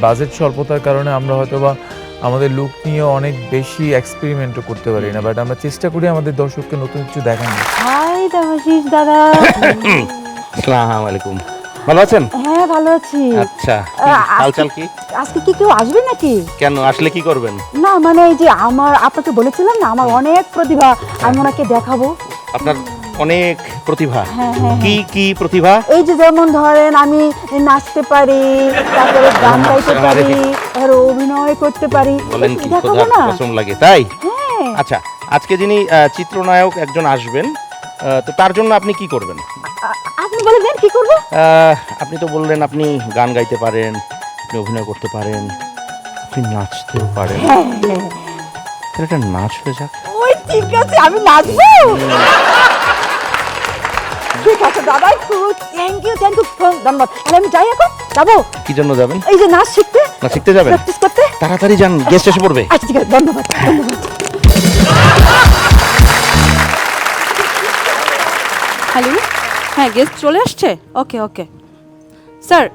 Budget স্বল্পতার কারণে আমরা হয়তোবা আমাদের লুক নিয়ে অনেক বেশি এক্সপেরিমেন্টও করতে পারি না, বাট আমরা চেষ্টা করি আমাদের দর্শককে নতুন কিছু দেখানোর। হাই দেবাশিস দাদা। আসসালামু আলাইকুম। ভালো আছেন? হ্যাঁ ভালো আছি। আচ্ছা, হালচাল কি? আজকে কি কেউ আসবে নাকি? কেন আসলে কি করবেন? না মানে এই যে আপনাকে বলেছিলাম না আমার অনেক প্রতিভা, আমি ওনাকে দেখাবো। আপনার অনেক প্রতিভা। হ্যাঁ, হ্যাঁ, কি কি প্রতিভা? এই যে যেমন ধরেন আমি নাচতে পারি, তারপরে গান গাইতে পারি, আর অভিনয় করতে পারি। বলেন কি? দেখাবো খোদা না? কসম লাগে তাই? হ্যাঁ। আচ্ছা, আজকে যিনি চিত্রনায়ক একজন আসবেন, তো তার জন্য আপনি কি করবেন? আপনি বলে দেন কি করব? আপনি তো বললেন আপনি গান গাইতে পারেন, আপনি অভিনয় করতে পারেন, আপনি নাচতেও পারেন। তাহলে একটা নাচ হয়ে যাক। ওই ঠিক আছে, আমি নাচবো। ঠিক আছে দাদা, থ্যাংক ইউ ধন্যবাদ। তাহলে আমি যাই এখন, যাবো। কি জন্য যাবেন? এই যে নাচ শিখতে। না শিখতে যাবেন? প্র্যাকটিস করতে। তাড়াতাড়ি যান, গেস্ট এসে পড়বে। আচ্ছা ঠিক আছে, ধন্যবাদ ধন্যবাদ। হ্যালো, হ্যাঁ গেস্ট চলে আসছে। ওকে ওকে স্যার,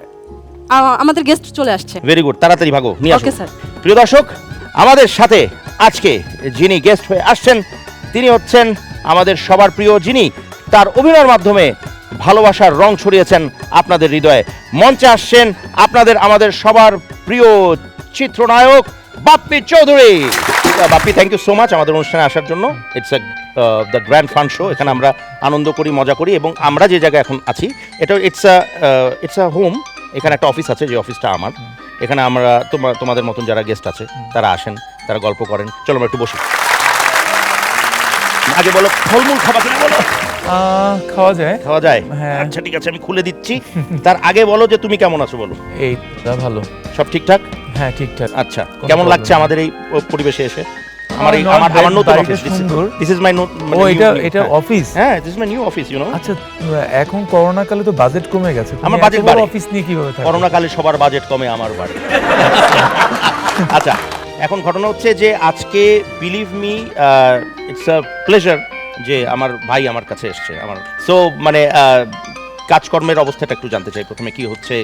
আমাদের গেস্ট চলে আসছে। ভেরি গুড, তাড়াতাড়ি ভাগো, নিয়ে আসো। Okay sir. প্রিয় দর্শক, আমাদের সাথে আজকে যিনি গেস্ট হয়ে আসছেন তিনি হচ্ছেন আমাদের সবার প্রিয়, যিনি তার অভিনয়ের মাধ্যমে ভালোবাসার রং ছড়িয়েছেন আপনাদের হৃদয়ে। মঞ্চে আসছেন আমাদের সবার প্রিয় চিত্রনায়ক Bappi Chowdhury. Bappi, thank you so much আমাদের অনুষ্ঠানে আসার জন্য। It's the grand fun show. এখানে আমরা আনন্দ করি, মজা করি, এবং আমরা যে জায়গায় এখন আছি এটা ইটস আ হোম। এখানে একটা অফিস আছে, যে অফিসটা আমার। এখানে আমরা তোমাদের মতন যারা গেস্ট আছে তারা আসেন, তারা গল্প করেন। চলো আমরা একটু বসি। আগে বলো, ফলমূল খাবা কিনা বলো। খাওয়া যায়। খাওয়া যায়? হ্যাঁ। আচ্ছা ঠিক আছে, আমি খুলে দিচ্ছি। তার আগে বলো যে তুমি কেমন আছো বলো। এই ভালো। সব ঠিকঠাক? হ্যাঁ ঠিকঠাক। আচ্ছা, কেমন লাগছে আমাদের এই পরিবেশে এসে? আমার নতুন অফিস। দিস ইজ মাই এটা অফিস। হ্যাঁ, this is my new office, you know. আচ্ছা, এখন করোনা কালে তো বাজেট কমে গেছে, আমার বাজেট বাড়ে। অফিস নিয়ে কিভাবে থাকে? করোনা কালে সবার বাজেট কমে, আমার বাড়ে। আচ্ছা, এখন ঘটনা হচ্ছে যে আজকে believe me it's a pleasure যে আমার ভাই আমার কাছে এসছে। সো মানে কাজকর্মের অবস্থাটা একটু জানতে চাই। প্রথমে কি হচ্ছে,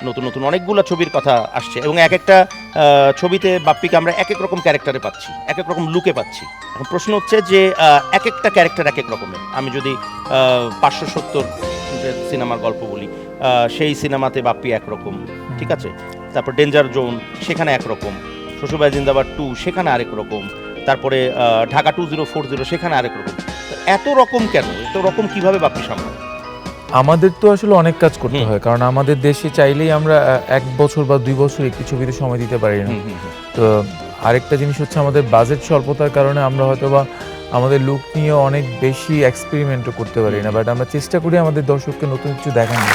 নতুন নতুন অনেকগুলো ছবির কথা আসছে, এবং এক একটা ছবিতে বাপ্পিকে আমরা এক এক রকম ক্যারেক্টারে পাচ্ছি, এক এক রকম লুকে পাচ্ছি। এখন প্রশ্ন হচ্ছে যে এক একটা ক্যারেক্টার এক এক রকমের। আমি যদি 570 সিনেমার গল্প বলি, সেই সিনেমাতে বাপ্পি একরকম, ঠিক আছে। তারপর ডেঞ্জার জোন, সেখানে একরকম। শ্বশুরবাড়ি জিন্দাবাদ 2, সেখানে আরেক রকম। তারপরে ঢাকা 2040, সেখানে আরেক রকম। এত রকম কেন? এত রকম কিভাবে বাপ্পি সামলায়? আমাদের তো আসলে অনেক কাজ করতে হয়, কারণ আমাদের দেশে চাইলেই আমরা 1 বছর বা 2 বছর একটি ছবিতে সময় দিতে পারি না। তো আরেকটা জিনিস হচ্ছে আমাদের বাজেট স্বল্পতার কারণে আমরা হয়তোবা আমাদের লুক নিয়ে অনেক বেশি এক্সপেরিমেন্টও করতে পারি না, বাট আমরা চেষ্টা করি আমাদের দর্শককে নতুন কিছু দেখানোর।